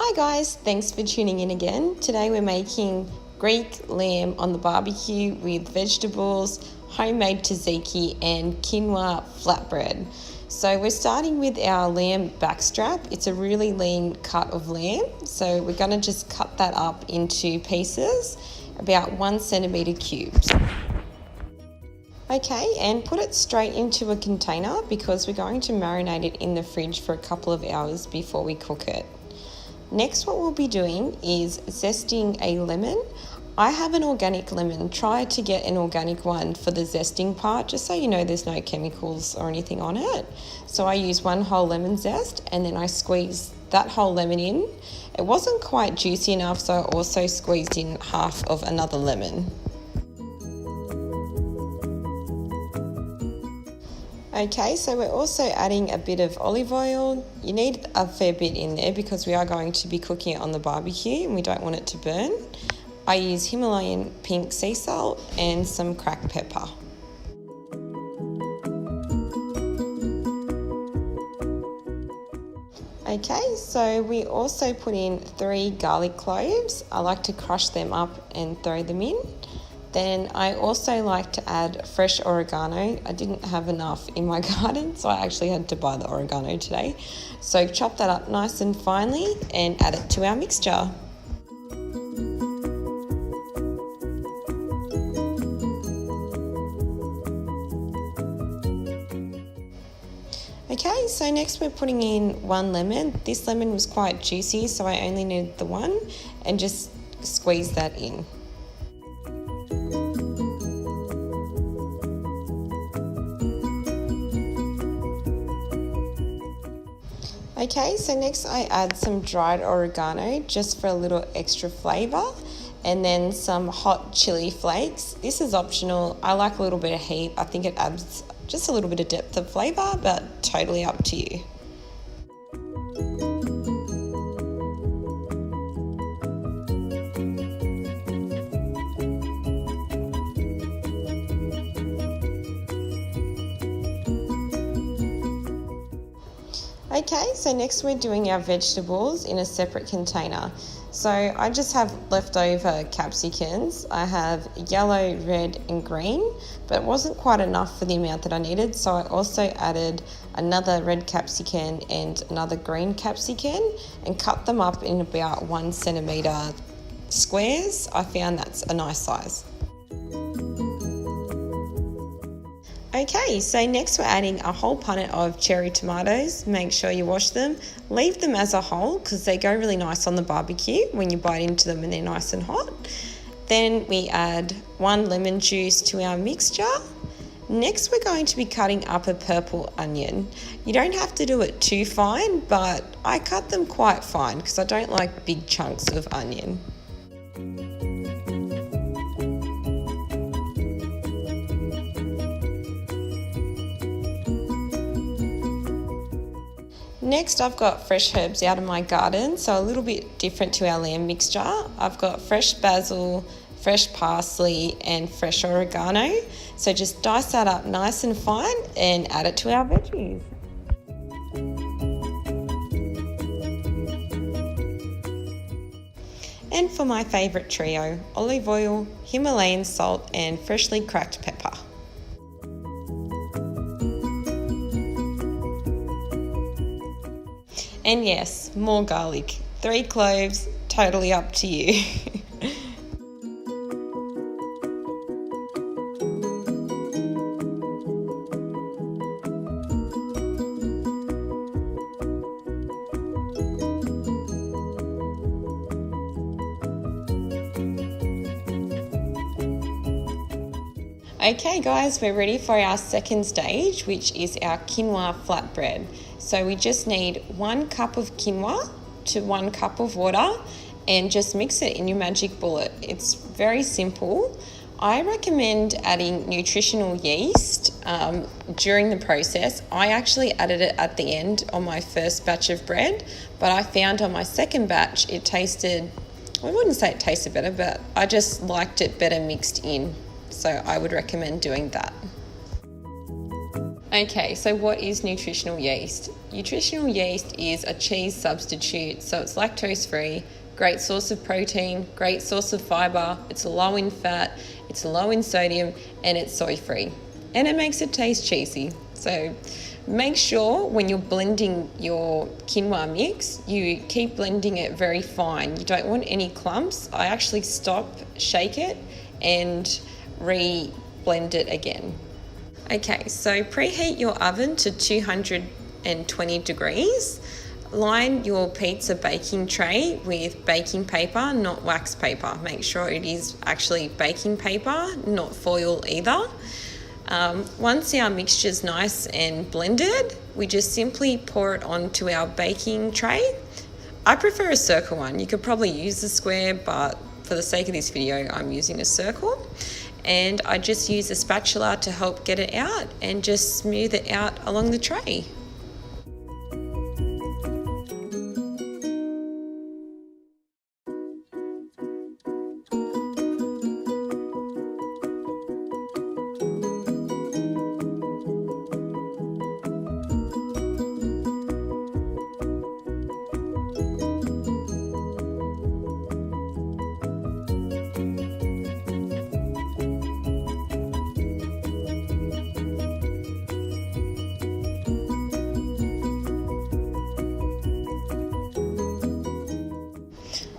Hi guys, thanks for tuning in again. Today we're making Greek lamb on the barbecue with vegetables, homemade tzatziki and quinoa flatbread. So we're starting with our lamb backstrap. It's a really lean cut of lamb. So we're going to just cut that up into pieces, about 1 centimetre cubes. Okay, and put it straight into a container because we're going to marinate it in the fridge for a couple of hours before we cook it. Next, what we'll be doing is zesting a lemon. I have an organic lemon. Try to get an organic one for the zesting part, just so you know there's no chemicals or anything on it. So I use 1 whole lemon zest and then I squeeze that whole lemon in. It wasn't quite juicy enough, so I also squeezed in half of another lemon. Okay, so we're also adding a bit of olive oil. You need a fair bit in there because we are going to be cooking it on the barbecue and we don't want it to burn. I use Himalayan pink sea salt and some cracked pepper. Okay, so we also put in 3 garlic cloves. I like to crush them up and throw them in. Then I also like to add fresh oregano. I didn't have enough in my garden, so I actually had to buy the oregano today. So chop that up nice and finely and add it to our mixture. Okay, so next we're putting in 1 lemon. This lemon was quite juicy, so I only needed the one, and just squeeze that in. Okay, so next I add some dried oregano just for a little extra flavour, and then some hot chili flakes. This is optional. I like a little bit of heat. I think it adds just a little bit of depth of flavour, but totally up to you. Okay, so next we're doing our vegetables in a separate container. So I just have leftover capsicums. I have yellow, red and green, but it wasn't quite enough for the amount that I needed. So I also added another red capsicum and another green capsicum and cut them up in about 1 centimetre squares. I found that's a nice size. Okay, so next we're adding a whole punnet of cherry tomatoes. Make sure you wash them. Leave them as a whole because they go really nice on the barbecue when you bite into them and they're nice and hot. Then we add 1 lemon juice to our mixture. Next we're going to be cutting up a purple onion. You don't have to do it too fine, but I cut them quite fine because I don't like big chunks of onion. Next, I've got fresh herbs out of my garden, so a little bit different to our lamb mixture. I've got fresh basil, fresh parsley and fresh oregano. So just dice that up nice and fine and add it to our veggies. And for my favourite trio, olive oil, Himalayan salt and freshly cracked pepper. And yes, more garlic. 3 cloves, totally up to you. Okay guys, we're ready for our second stage, which is our quinoa flatbread. So we just need 1 cup of quinoa to 1 cup of water and just mix it in your magic bullet. It's very simple. I recommend adding nutritional yeast during the process. I actually added it at the end on my first batch of bread, but I found on my second batch it tasted, I wouldn't say it tasted better, but I just liked it better mixed in. So I would recommend doing that. Okay, so what is nutritional yeast? nutritional yeast is a cheese substitute, so it's lactose free, great source of protein, great source of fibre, it's low in fat, it's low in sodium, and it's soy free. And it makes it taste cheesy. So make sure when you're blending your quinoa mix, you keep blending it very fine. You don't want any clumps. I actually stop, shake it, and re-blend it again. Okay, so preheat your oven to 220 degrees. Line your pizza baking tray with baking paper, not wax paper. Make sure it is actually baking paper, not foil either. Once our mixture is nice and blended, we just simply pour it onto our baking tray. I prefer a circle one. You could probably use a square, but for the sake of this video, I'm using a circle. And I just use a spatula to help get it out and just smooth it out along the tray.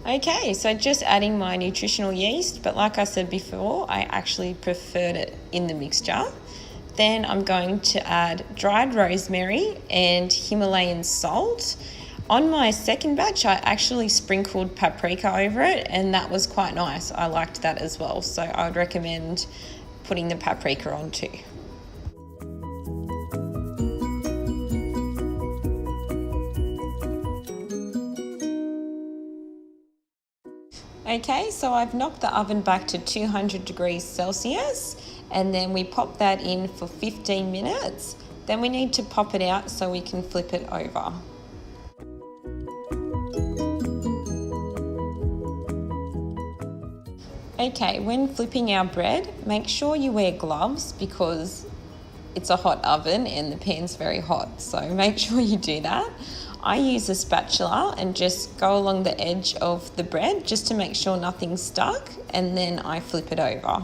Okay, so just adding my nutritional yeast, but like I said before, I actually preferred it in the mixture. Then I'm going to add dried rosemary and Himalayan salt. On my second batch, I actually sprinkled paprika over it, and that was quite nice. I liked that as well, so I would recommend putting the paprika on too. Okay, so I've knocked the oven back to 200 degrees Celsius, and then we pop that in for 15 minutes. Then we need to pop it out so we can flip it over. Okay, when flipping our bread, make sure you wear gloves because it's a hot oven and the pan's very hot, so make sure you do that. I use a spatula and just go along the edge of the bread just to make sure nothing's stuck, and then I flip it over.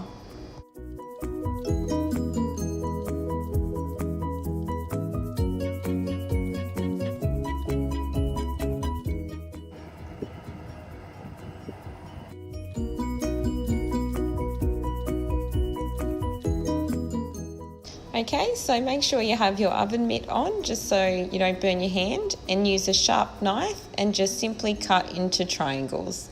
Okay, so make sure you have your oven mitt on just so you don't burn your hand, and use a sharp knife and just simply cut into triangles.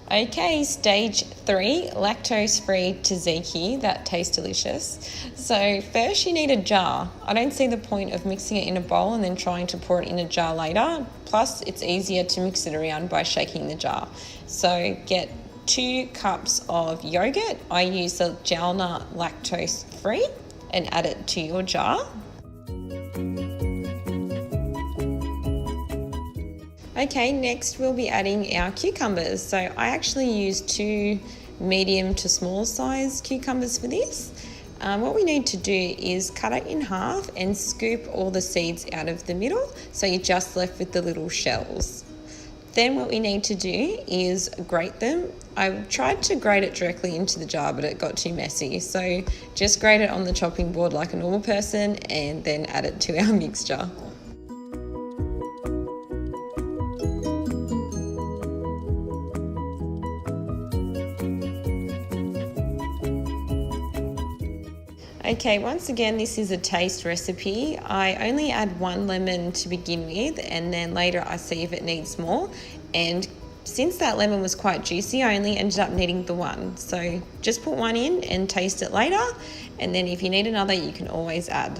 Okay, stage 3, lactose-free tzatziki. That tastes delicious. So first you need a jar. I don't see the point of mixing it in a bowl and then trying to pour it in a jar later. Plus, it's easier to mix it around by shaking the jar. So get 2 cups of yogurt. I use the Jalna lactose-free, and add it to your jar. Okay, next we'll be adding our cucumbers. So I actually use 2 medium to small size cucumbers for this. What we need to do is cut it in half and scoop all the seeds out of the middle, so you're just left with the little shells. Then what we need to do is grate them. I tried to grate it directly into the jar, but it got too messy. So just grate it on the chopping board like a normal person and then add it to our mixture. Okay, once again, this is a taste recipe. I only add 1 lemon to begin with, and then later I see if it needs more. And since that lemon was quite juicy, I only ended up needing the 1. So just put 1 in and taste it later. And then if you need another, you can always add.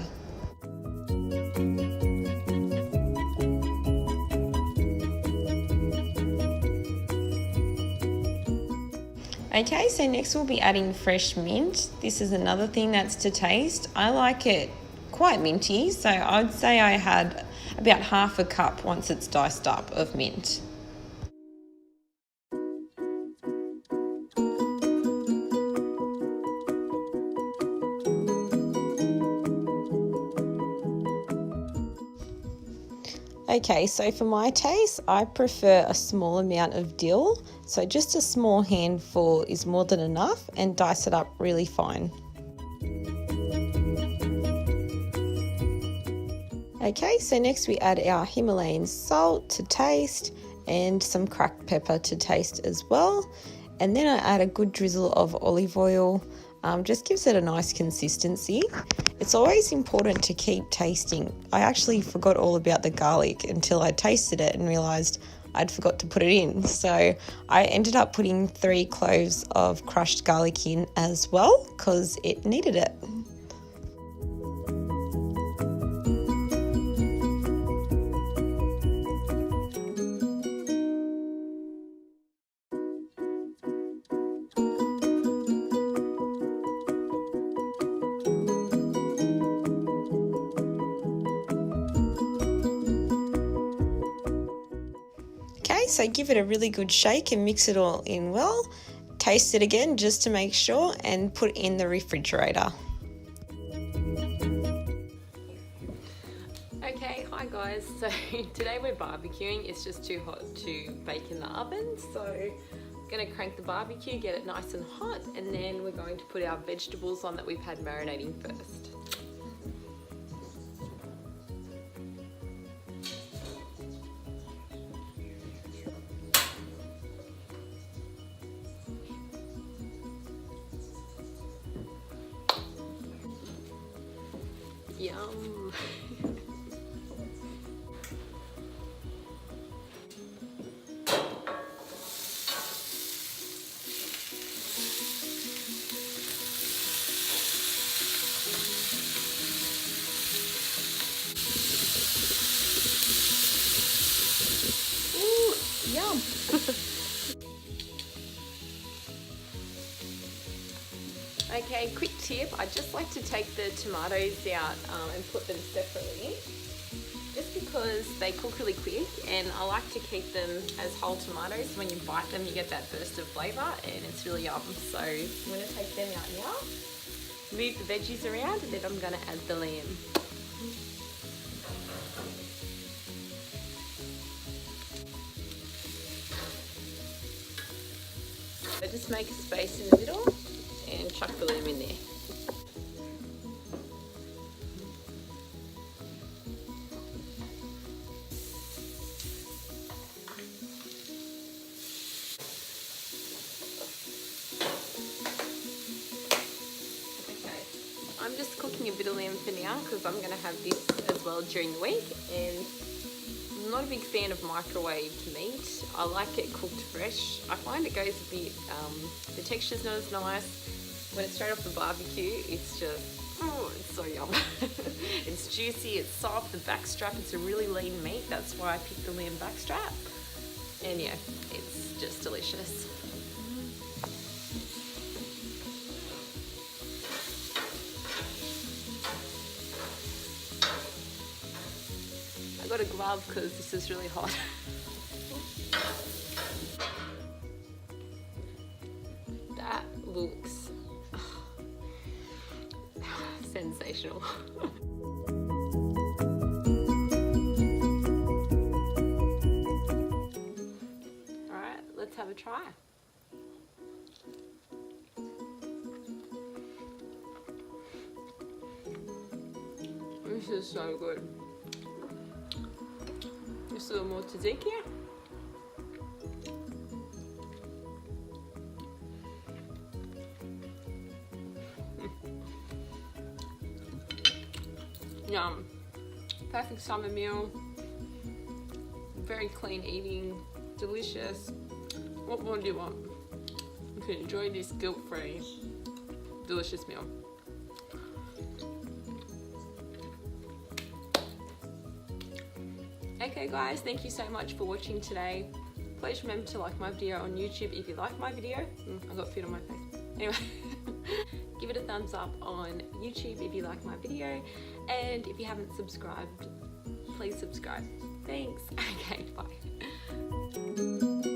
Okay, so next we'll be adding fresh mint. This is another thing that's to taste. I like it quite minty, so I'd say I had about half a cup once it's diced up of mint. Okay, so for my taste, I prefer a small amount of dill. So just a small handful is more than enough, and dice it up really fine. Okay, so next we add our Himalayan salt to taste and some cracked pepper to taste as well. And then I add a good drizzle of olive oil, just gives it a nice consistency. It's always important to keep tasting. I actually forgot all about the garlic until I tasted it and realised I'd forgot to put it in. So I ended up putting 3 cloves of crushed garlic in as well because it needed it. So give it a really good shake and mix it all in well. Taste it again just to make sure and put it in the refrigerator. Okay, hi guys. So today we're barbecuing. It's just too hot to bake in the oven. So I'm gonna crank the barbecue, get it nice and hot, and then we're going to put our vegetables on that we've had marinating first. Yum. Ooh, yum. Okay, quick tip, I just like to take the tomatoes out and put them separately, just because they cook really quick, and I like to keep them as whole tomatoes. When you bite them you get that burst of flavour and it's really yum. So I'm going to take them out now, move the veggies around, and then I'm going to add the lamb. So just make a space in the middle and chuck the lamb in there. Okay, I'm just cooking a bit of lamb for now because I'm going to have this as well during the week, and I'm not a big fan of microwaved meat. I like it cooked fresh. I find it goes a bit, the texture's not as nice. When it's straight off the barbecue, it's just, oh, it's so yum. It's juicy, it's soft, the backstrap, it's a really lean meat. That's why I picked the lamb backstrap. And yeah, it's just delicious. I got a glove because this is really hot. That looks sensational. Alright, let's have a try. This is so good. Just a little more tzatziki. Yum. Perfect summer meal. Very clean eating. Delicious. What more do you want? You can enjoy this guilt-free, delicious meal. Okay guys, thank you so much for watching today. Please remember to like my video on YouTube if you like my video. I got food on my face. Anyway, Give it a thumbs up on YouTube if you like my video, and if you haven't subscribed, please subscribe. Thanks. Okay, bye.